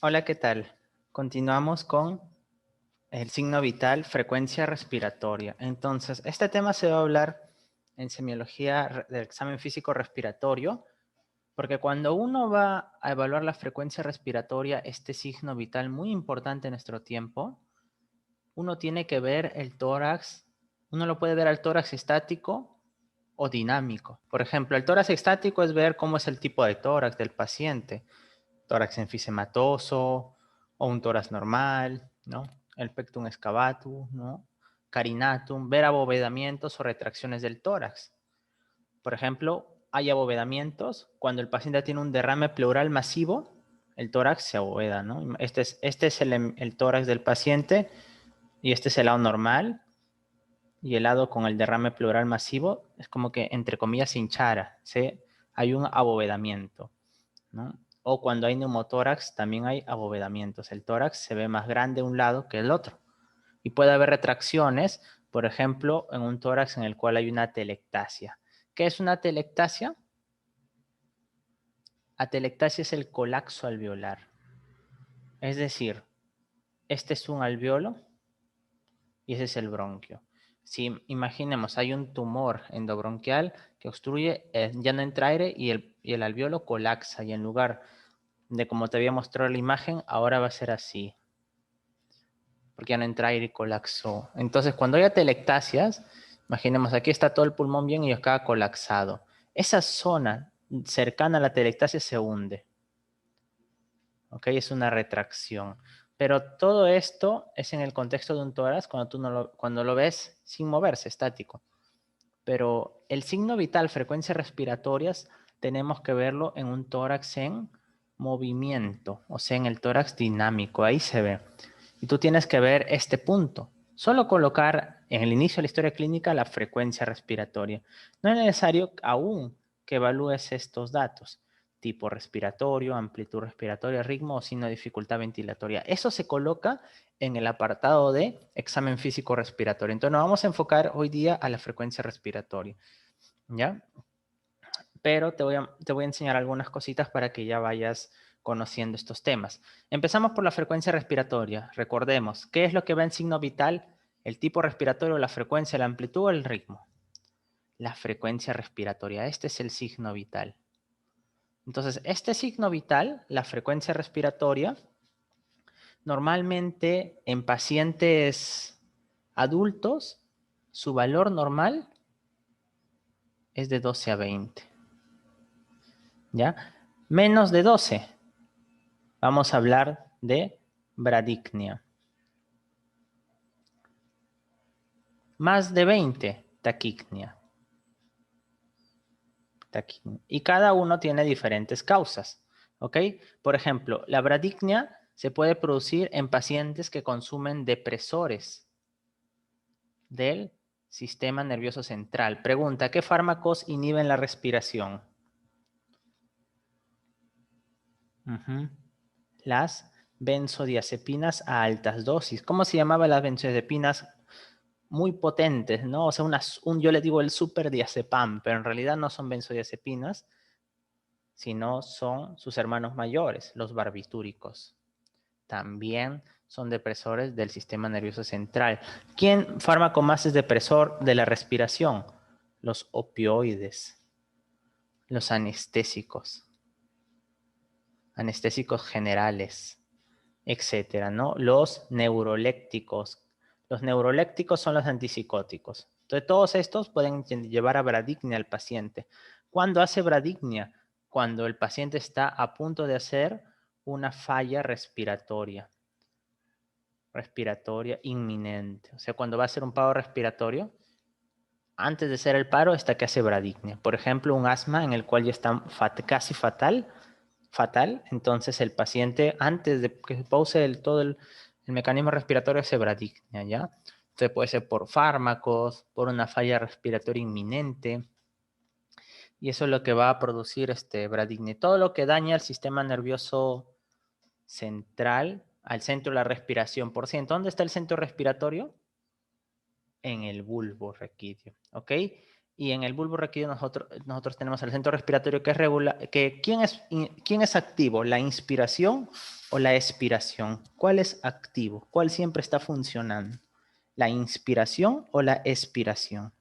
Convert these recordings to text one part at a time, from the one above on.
Hola, ¿qué tal? Continuamos con el signo vital, frecuencia respiratoria. Entonces, este tema se va a hablar en semiología del examen físico respiratorio, porque cuando uno va a evaluar la frecuencia respiratoria, este signo vital muy importante en nuestro tiempo, uno tiene que ver el tórax, uno lo puede ver al tórax estático o dinámico. Por ejemplo, el tórax estático es ver cómo es el tipo de tórax del paciente. Tórax enfisematoso o un tórax normal, ¿no? El pectum excavatum, ¿no? Carinatum, ver abovedamientos o retracciones del tórax. Por ejemplo, hay abovedamientos cuando el paciente tiene un derrame pleural masivo, el tórax se aboveda, ¿no? Este es el tórax del paciente y este es el lado normal y el lado con el derrame pleural masivo es como que, entre comillas, se hinchara, ¿sí? Hay un abovedamiento, ¿no? O cuando hay neumotórax también hay abovedamientos. El tórax se ve más grande un lado que el otro. Y puede haber retracciones, por ejemplo, en un tórax en el cual hay una atelectasia. ¿Qué es una atelectasia? Atelectasia es el colapso alveolar. Es decir, este es un alveolo y ese es el bronquio. Si imaginemos, hay un tumor endobronquial que obstruye, ya no entra aire y el alveolo colapsa y en lugar de como te había mostrado la imagen, ahora va a ser así, porque ya no entra aire y colapsó. Entonces, cuando hay atelectasias, imaginemos, aquí está todo el pulmón bien y acá colapsado. Esa zona cercana a la atelectasia se hunde, ¿ok? Es una retracción. Pero todo esto es en el contexto de un tórax cuando lo ves sin moverse, estático. Pero el signo vital, frecuencias respiratorias, tenemos que verlo en un tórax en movimiento, o sea, en el tórax dinámico, ahí se ve. Y tú tienes que ver este punto. Solo colocar en el inicio de la historia clínica la frecuencia respiratoria. No es necesario aún que evalúes estos datos, tipo respiratorio, amplitud respiratoria, ritmo o signo de dificultad ventilatoria. Eso se coloca en el apartado de examen físico respiratorio. Entonces nos vamos a enfocar hoy día a la frecuencia respiratoria, ¿ya? Pero te voy a enseñar algunas cositas para que ya vayas conociendo estos temas. Empezamos por la frecuencia respiratoria. Recordemos, ¿qué es lo que va en signo vital? El tipo respiratorio, la frecuencia, la amplitud o el ritmo. La frecuencia respiratoria, este es el signo vital. Entonces, este signo vital, la frecuencia respiratoria, normalmente en pacientes adultos, su valor normal es de 12 a 20. ¿Ya? Menos de 12, vamos a hablar de bradicnia. Más de 20, taquicnia. Y cada uno tiene diferentes causas. ¿Ok? Por ejemplo, la bradicnia se puede producir en pacientes que consumen depresores del sistema nervioso central. Pregunta, ¿qué fármacos inhiben la respiración? Las benzodiazepinas a altas dosis. ¿Cómo se llamaban las benzodiazepinas muy potentes, ¿no? O sea, yo le digo el superdiazepam, pero en realidad no son benzodiazepinas, sino son sus hermanos mayores, los barbitúricos. También son depresores del sistema nervioso central. ¿Quién fármaco más es depresor de la respiración? Los opioides, los anestésicos generales, etcétera, ¿no? Los neurolécticos. Los neurolécticos son los antipsicóticos. Entonces, todos estos pueden llevar a bradicnia al paciente. ¿Cuándo hace bradicnia? Cuando el paciente está a punto de hacer una falla respiratoria inminente. O sea, cuando va a hacer un paro respiratorio, antes de hacer el paro está que hace bradicnia. Por ejemplo, un asma en el cual ya está casi fatal, entonces el paciente, antes de que se pause todo el mecanismo respiratorio, hace bradicnia, ¿ya? Entonces puede ser por fármacos, por una falla respiratoria inminente, y eso es lo que va a producir bradicnia. Todo lo que daña el sistema nervioso central, al centro de la respiración. Por ciento, ¿dónde está el centro respiratorio? En el bulbo raquídeo, ¿ok? Y en el bulbo raquídeo nosotros tenemos el centro respiratorio que es regular. ¿Quién es activo? ¿La inspiración o la expiración? ¿Cuál es activo? ¿Cuál siempre está funcionando? ¿La inspiración o la expiración?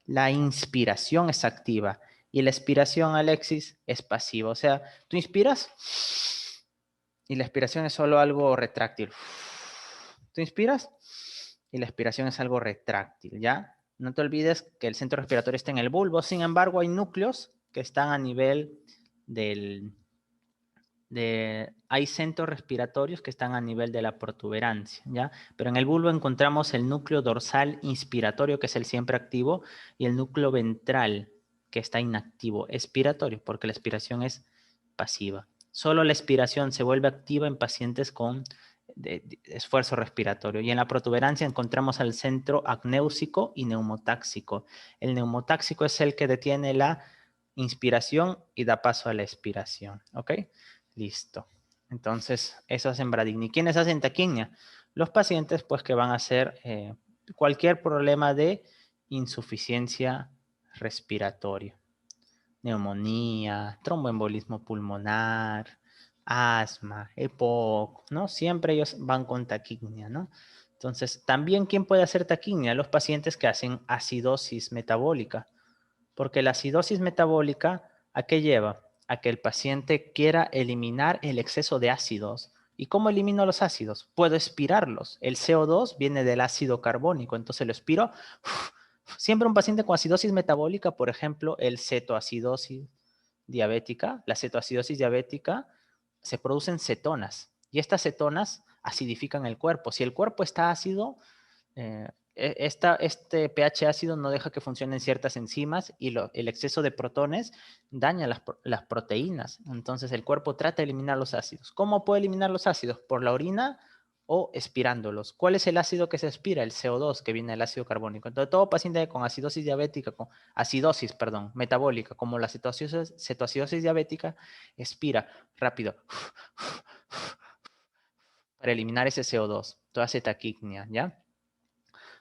La inspiración es activa y la expiración, Alexis, es pasiva. O sea, tú inspiras y la expiración es solo algo retráctil. Tú inspiras y la expiración es algo retráctil, ¿ya? No te olvides que el centro respiratorio está en el bulbo. Sin embargo, hay núcleos que están a nivel hay centros respiratorios que están a nivel de la protuberancia, ¿ya? Pero en el bulbo encontramos el núcleo dorsal inspiratorio, que es el siempre activo, y el núcleo ventral, que está inactivo, expiratorio, porque la expiración es pasiva. Solo la expiración se vuelve activa en pacientes con esfuerzo respiratorio. Y en la protuberancia encontramos al centro acnéusico y neumotáxico. El neumotáxico es el que detiene la inspiración y da paso a la expiración, ¿ok? Listo. Entonces, eso hacen bradignia. ¿Quiénes hacen taquignia? Los pacientes, pues, que van a hacer cualquier problema de insuficiencia respiratoria. Neumonía, tromboembolismo pulmonar, asma, EPOC, ¿no? Siempre ellos van con taquignia, ¿no? Entonces, también, ¿quién puede hacer taquignia? Los pacientes que hacen acidosis metabólica. Porque la acidosis metabólica, ¿a qué lleva? A que el paciente quiera eliminar el exceso de ácidos. ¿Y cómo elimino los ácidos? Puedo expirarlos. El CO2 viene del ácido carbónico, entonces lo expiro. Siempre un paciente con acidosis metabólica, por ejemplo, el cetoacidosis diabética, la cetoacidosis diabética, se producen cetonas. Y estas cetonas acidifican el cuerpo. Si el cuerpo está ácido, este pH ácido no deja que funcionen ciertas enzimas y el exceso de protones daña las proteínas. Entonces el cuerpo trata de eliminar los ácidos. ¿Cómo puede eliminar los ácidos? Por la orina o expirándolos. ¿Cuál es el ácido que se expira? El CO2, que viene del ácido carbónico. Entonces todo paciente con acidosis diabética, con acidosis, perdón, metabólica, como la cetoacidosis diabética, expira rápido para eliminar ese CO2. Todo hace taquignia, ¿ya?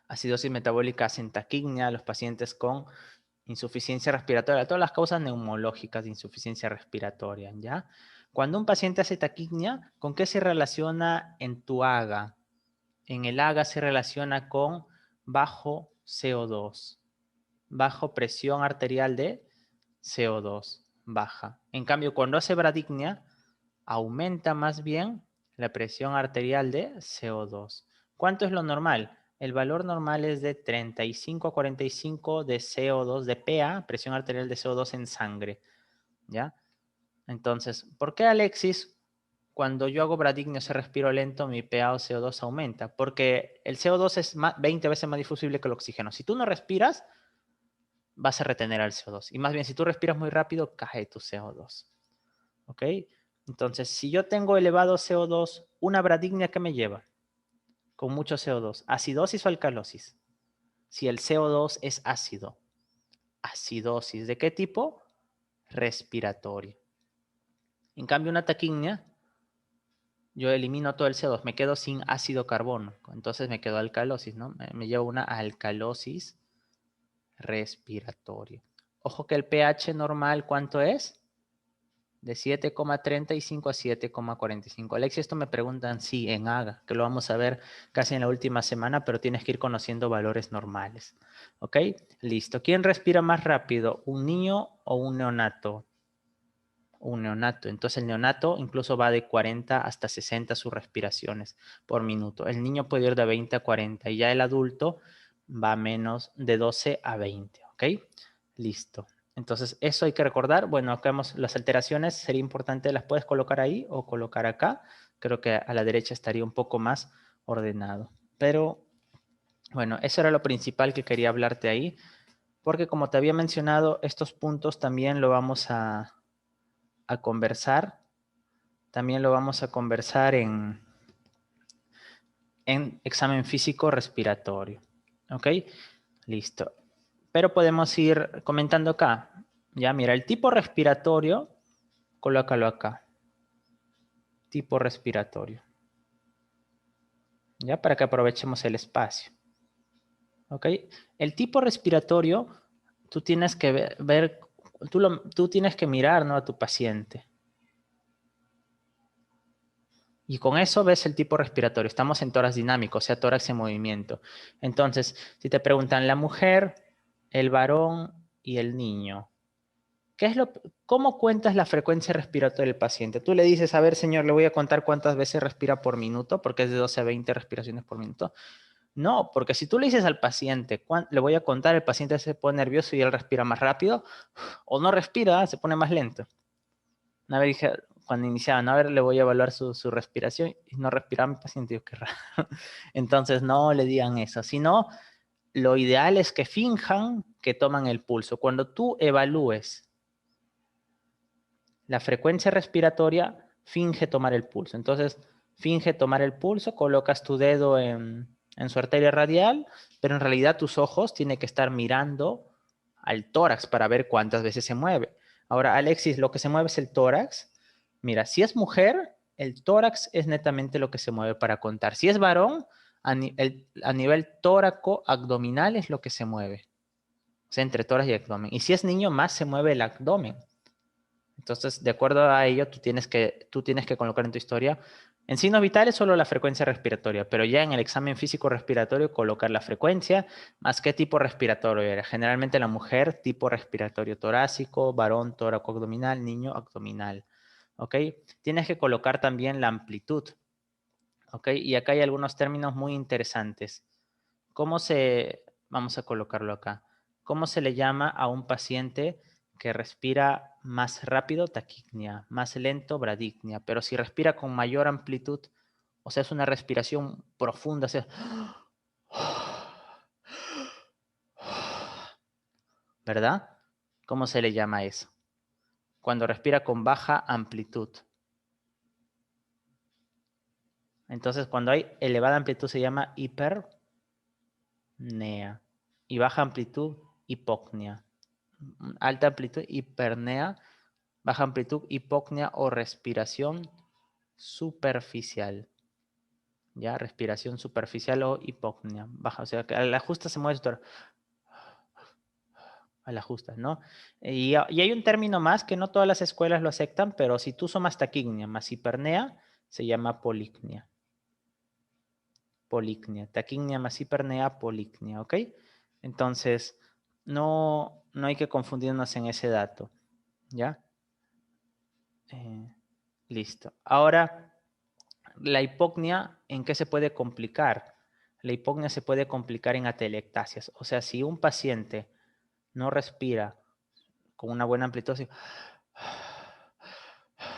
Acidosis metabólica hacen taquignia a los pacientes con insuficiencia respiratoria, todas las causas neumológicas de insuficiencia respiratoria, ¿ya? Cuando un paciente hace taquignia, ¿con qué se relaciona en tu AGA? En el AGA se relaciona con bajo CO2, bajo presión arterial de CO2, baja. En cambio, cuando hace bradignia, aumenta más bien la presión arterial de CO2. ¿Cuánto es lo normal? El valor normal es de 35 a 45 de CO2, de PA, presión arterial de CO2 en sangre, ¿ya? Entonces, ¿por qué, Alexis, cuando yo hago bradignia se respiro lento, mi PA o CO2 aumenta? Porque el CO2 es 20 veces más difusible que el oxígeno. Si tú no respiras, vas a retener al CO2. Y más bien, si tú respiras muy rápido, cae tu CO2. ¿Ok? Entonces, si yo tengo elevado CO2, ¿una bradignia qué me lleva? Con mucho CO2. ¿Acidosis o alcalosis? Si el CO2 es ácido. Acidosis. ¿De qué tipo? Respiratorio. En cambio, una taquignia, yo elimino todo el CO2, me quedo sin ácido carbónico. Entonces me quedo alcalosis, ¿no? Me lleva una alcalosis respiratoria. Ojo que el pH normal, ¿cuánto es? De 7,35 a 7,45. Alexia, esto me preguntan, sí, en AGA, que lo vamos a ver casi en la última semana, pero tienes que ir conociendo valores normales. ¿Ok? Listo. ¿Quién respira más rápido? ¿Un niño o un neonato? Un neonato. Entonces el neonato incluso va de 40 hasta 60 sus respiraciones por minuto. El niño puede ir de 20 a 40 y ya el adulto va menos de 12 a 20. ¿Ok? Listo. Entonces, eso hay que recordar. Bueno, acá vemos las alteraciones. Sería importante, las puedes colocar ahí o colocar acá. Creo que a la derecha estaría un poco más ordenado. Pero, bueno, eso era lo principal que quería hablarte ahí. Porque como te había mencionado, estos puntos también lo vamos a conversar. También lo vamos a conversar en examen físico respiratorio. ¿Ok? Listo. Pero podemos ir comentando acá. Ya, mira, el tipo respiratorio, colócalo acá. Tipo respiratorio. Ya, para que aprovechemos el espacio. ¿Ok? El tipo respiratorio, tú tienes que tú tienes que mirar, ¿no?, a tu paciente. Y con eso ves el tipo respiratorio. Estamos en tórax dinámico, o sea, tórax en movimiento. Entonces, si te preguntan la mujer, el varón y el niño, ¿cómo cuentas la frecuencia respiratoria del paciente? Tú le dices, a ver, señor, le voy a contar cuántas veces respira por minuto, porque es de 12 a 20 respiraciones por minuto. No, porque si tú le dices al paciente, le voy a contar, el paciente se pone nervioso y él respira más rápido, o no respira, se pone más lento. Una vez dije, cuando iniciaban, a ver, le voy a evaluar su respiración y no respiraba mi paciente, yo qué raro. Entonces no le digan eso, sino lo ideal es que finjan que toman el pulso. Cuando tú evalúes la frecuencia respiratoria, finge tomar el pulso. Entonces, finge tomar el pulso, colocas tu dedo en su arteria radial, pero en realidad tus ojos tienen que estar mirando al tórax para ver cuántas veces se mueve. Ahora, Alexis, lo que se mueve es el tórax. Mira, si es mujer, el tórax es netamente lo que se mueve para contar. Si es varón, a nivel tóraco-abdominal es lo que se mueve. O sea, entre tórax y abdomen. Y si es niño, más se mueve el abdomen. Entonces, de acuerdo a ello, tú tienes que colocar en tu historia, en signos vitales solo la frecuencia respiratoria, pero ya en el examen físico respiratorio colocar la frecuencia, más qué tipo respiratorio era. Generalmente la mujer, tipo respiratorio torácico, varón, tóraco abdominal, niño abdominal. ¿Ok? Tienes que colocar también la amplitud. ¿Ok? Y acá hay algunos términos muy interesantes. Vamos a colocarlo acá. ¿Cómo se le llama a un paciente que respira más rápido? Taquipnea, más lento, bradipnea, pero si respira con mayor amplitud, o sea, es una respiración profunda, o sea, ¿verdad? ¿Cómo se le llama eso? Cuando respira con baja amplitud. Entonces, cuando hay elevada amplitud se llama hipernea y baja amplitud, hipocnea. Alta amplitud, hipernea, baja amplitud, hipocnea o respiración superficial. ¿Ya? Respiración superficial o hipocnea. Baja, o sea, que a la justa se mueve esto. A la justa, ¿no? Y hay un término más que no todas las escuelas lo aceptan, pero si tú sumas taquignia más hipernea, se llama policnia. Policnia. Taquignia más hipernea, policnia, ¿ok? Entonces, no hay que confundirnos en ese dato, ¿ya? Listo. Ahora, la hipocnia, ¿en qué se puede complicar? La hipocnia se puede complicar en atelectasias. O sea, si un paciente no respira con una buena amplitud,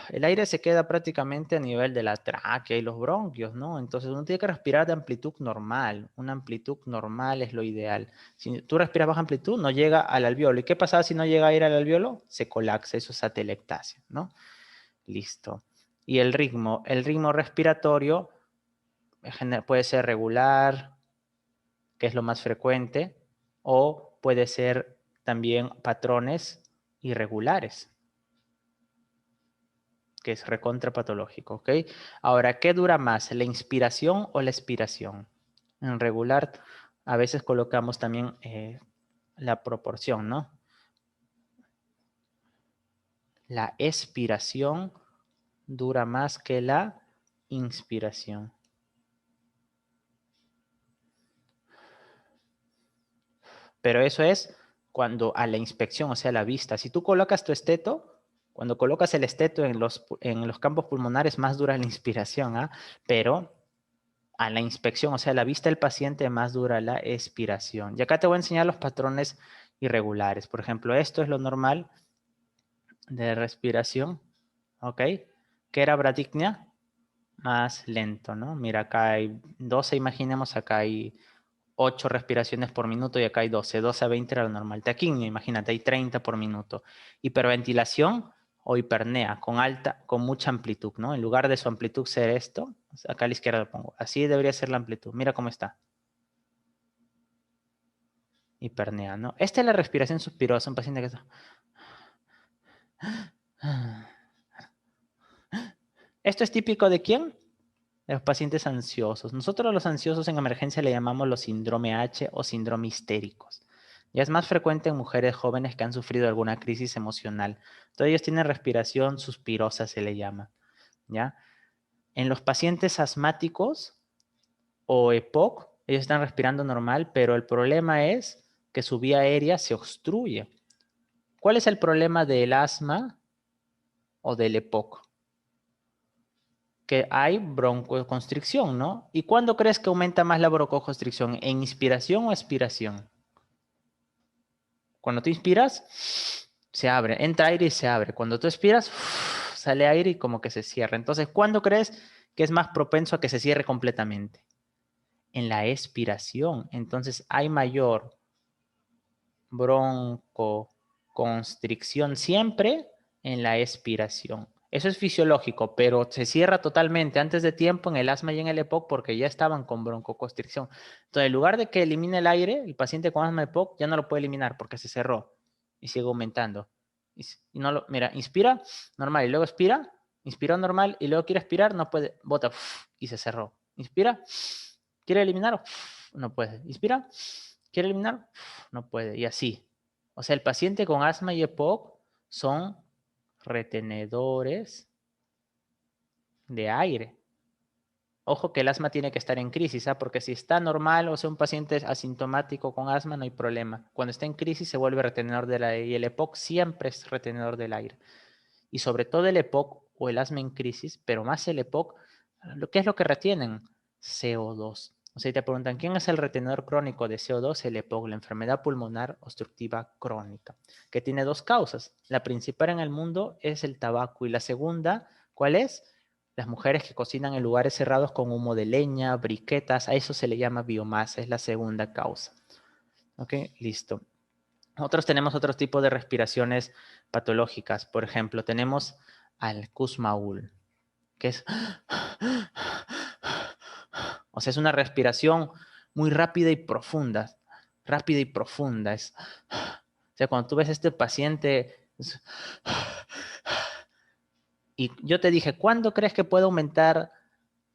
el aire se queda prácticamente a nivel de la tráquea y los bronquios, ¿no? Entonces uno tiene que respirar de amplitud normal. Una amplitud normal es lo ideal. Si tú respiras baja amplitud, no llega al alveolo. ¿Y qué pasa si no llega a ir al alveolo? Se colapsa, eso es atelectasia, ¿no? Listo. Y el ritmo respiratorio puede ser regular, que es lo más frecuente, o puede ser también patrones irregulares, que es recontrapatológico, ¿ok? Ahora, ¿qué dura más, la inspiración o la expiración? En regular, a veces colocamos también la proporción, ¿no? La expiración dura más que la inspiración. Pero eso es cuando a la inspección, o sea, a la vista. Si tú colocas tu esteto, cuando colocas el esteto en los campos pulmonares, más dura la inspiración, ¿ah? Pero a la inspección, o sea, a la vista del paciente, más dura la expiración. Y acá te voy a enseñar los patrones irregulares. Por ejemplo, esto es lo normal de respiración, ¿ok? Que era bradicnia, más lento, ¿no? Mira, acá hay 12, imaginemos, acá hay 8 respiraciones por minuto y acá hay 12. 12 a 20 era lo normal. Taquimia, imagínate, hay 30 por minuto. Hiperventilación o hipernea, con mucha amplitud, ¿no? En lugar de su amplitud ser esto, acá a la izquierda lo pongo. Así debería ser la amplitud. Mira cómo está. Hipernea, ¿no? Esta es la respiración suspirosa, un paciente que está... ¿Esto es típico de quién? de los pacientes ansiosos. Nosotros a los ansiosos en emergencia le llamamos los síndrome H o síndrome histéricos. Ya es más frecuente en mujeres jóvenes que han sufrido alguna crisis emocional. Entonces ellos tienen respiración suspirosa, se le llama. ¿Ya? En los pacientes asmáticos o EPOC, ellos están respirando normal, pero el problema es que su vía aérea se obstruye. ¿Cuál es el problema del asma o del EPOC? Que hay broncoconstricción, ¿no? ¿Y cuándo crees que aumenta más la broncoconstricción? ¿En inspiración o expiración? Cuando tú inspiras, se abre, entra aire y se abre. Cuando tú expiras, sale aire y como que se cierra. Entonces, ¿cuándo crees que es más propenso a que se cierre completamente? En la expiración. Entonces, hay mayor broncoconstricción siempre en la expiración. Eso es fisiológico, pero se cierra totalmente antes de tiempo en el asma y en el EPOC porque ya estaban con broncoconstricción. Entonces, en lugar de que elimine el aire, el paciente con asma EPOC ya no lo puede eliminar porque se cerró y sigue aumentando. Y no lo, mira, inspira normal y luego expira, inspiró normal y luego quiere expirar, no puede, bota y se cerró. Inspira, quiere eliminar, no puede. Inspira, quiere eliminar, no puede. Y así. O sea, el paciente con asma y EPOC son retenedores de aire. Ojo que el asma tiene que estar en crisis, ¿ah? Porque si está normal, o sea, un paciente asintomático con asma, no hay problema. Cuando está en crisis se vuelve retenedor del aire y el EPOC siempre es retenedor del aire. Y sobre todo el EPOC o el asma en crisis, pero más el EPOC, ¿qué es lo que retienen? CO2. O sea, te preguntan, ¿quién es el retenedor crónico de CO2? El EPOC, la enfermedad pulmonar obstructiva crónica, que tiene dos causas. La principal en el mundo es el tabaco y la segunda, ¿cuál es? Las mujeres que cocinan en lugares cerrados con humo de leña, briquetas, a eso se le llama biomasa, es la segunda causa. ¿Ok? Listo. Nosotros tenemos otro tipo de respiraciones patológicas. Por ejemplo, tenemos al Kussmaul, que es, o sea, es una respiración muy rápida y profunda. Rápida y profunda. O sea, cuando tú ves a este paciente, y yo te dije, ¿cuándo crees que puede aumentar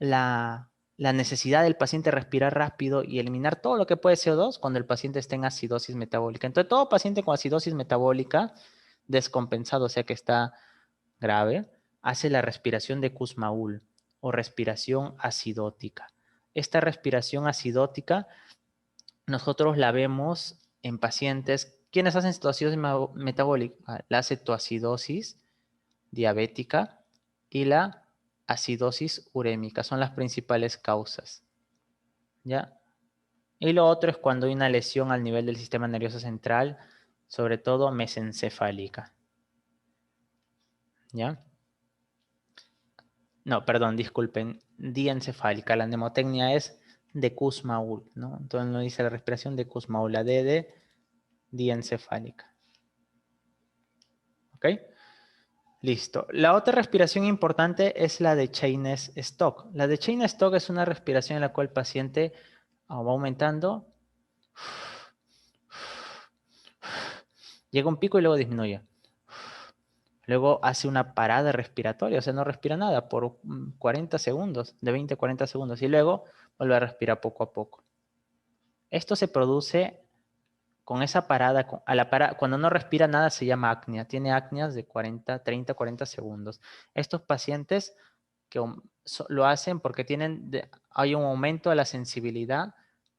la necesidad del paciente respirar rápido y eliminar todo lo que puede CO2 cuando el paciente esté en acidosis metabólica? Entonces, todo paciente con acidosis metabólica descompensado, o sea que está grave, hace la respiración de Kussmaul o respiración acidótica. Esta respiración acidótica nosotros la vemos en pacientes quienes hacen cetoacidosis metabólica, la cetoacidosis diabética y la acidosis urémica. Son las principales causas. ¿Ya? Y lo otro es cuando hay una lesión al nivel del sistema nervioso central, sobre todo mesencefálica. ¿Ya? No, perdón, disculpen, diencefálica. La mnemotecnia es de Kussmaul, ¿no? Entonces no dice la respiración de Kussmaul, la D de diencefálica. ¿Ok? Listo. La otra respiración importante es la de Cheyne-Stokes. La de Cheyne-Stokes es una respiración en la cual el paciente va aumentando, llega a un pico y luego disminuye. Luego hace una parada respiratoria, o sea, no respira nada por 40 segundos, de 20 a 40 segundos, y luego vuelve a respirar poco a poco. Esto se produce con esa parada, cuando no respira nada se llama apnea, tiene apneas de 40, 30, 40 segundos. Estos pacientes que lo hacen porque hay un aumento de la sensibilidad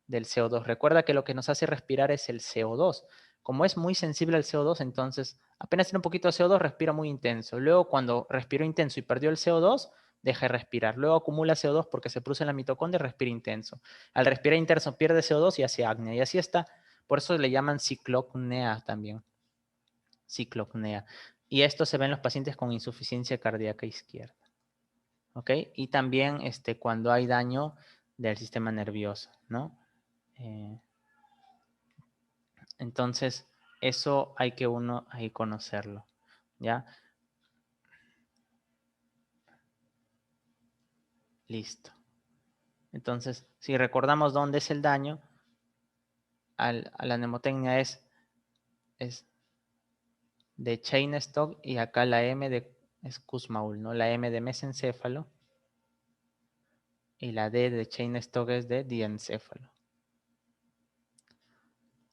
del CO2. Recuerda que lo que nos hace respirar es el CO2. Como es muy sensible al CO2, entonces apenas tiene un poquito de CO2, respira muy intenso. Luego cuando respiró intenso y perdió el CO2, deja de respirar. Luego acumula CO2 porque se produce en la mitocondria y respira intenso. Al respirar intenso pierde CO2 y hace apnea. Y así está. Por eso le llaman ciclopnea también. Ciclopnea. Y esto se ve en los pacientes con insuficiencia cardíaca izquierda. ¿Ok? Y también cuando hay daño del sistema nervioso, ¿no? Eh, entonces, eso hay que uno ahí conocerlo, ¿ya? Listo. Entonces, si recordamos dónde es el daño, a la mnemotecnia es de Cheyne-Stokes y acá la M es Kussmaul, ¿no? La M de mesencéfalo Y la D de Cheyne-Stokes es de diencéfalo.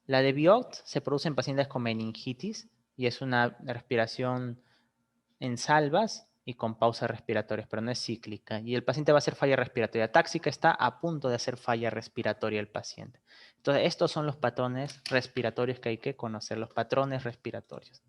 La de Biot se produce en pacientes con meningitis y es una respiración en salvas y con pausas respiratorias, pero no es cíclica. Y el paciente va a hacer falla respiratoria. Táxica, está a punto de hacer falla respiratoria el paciente. Entonces, estos son los patrones respiratorios que hay que conocer, los patrones respiratorios.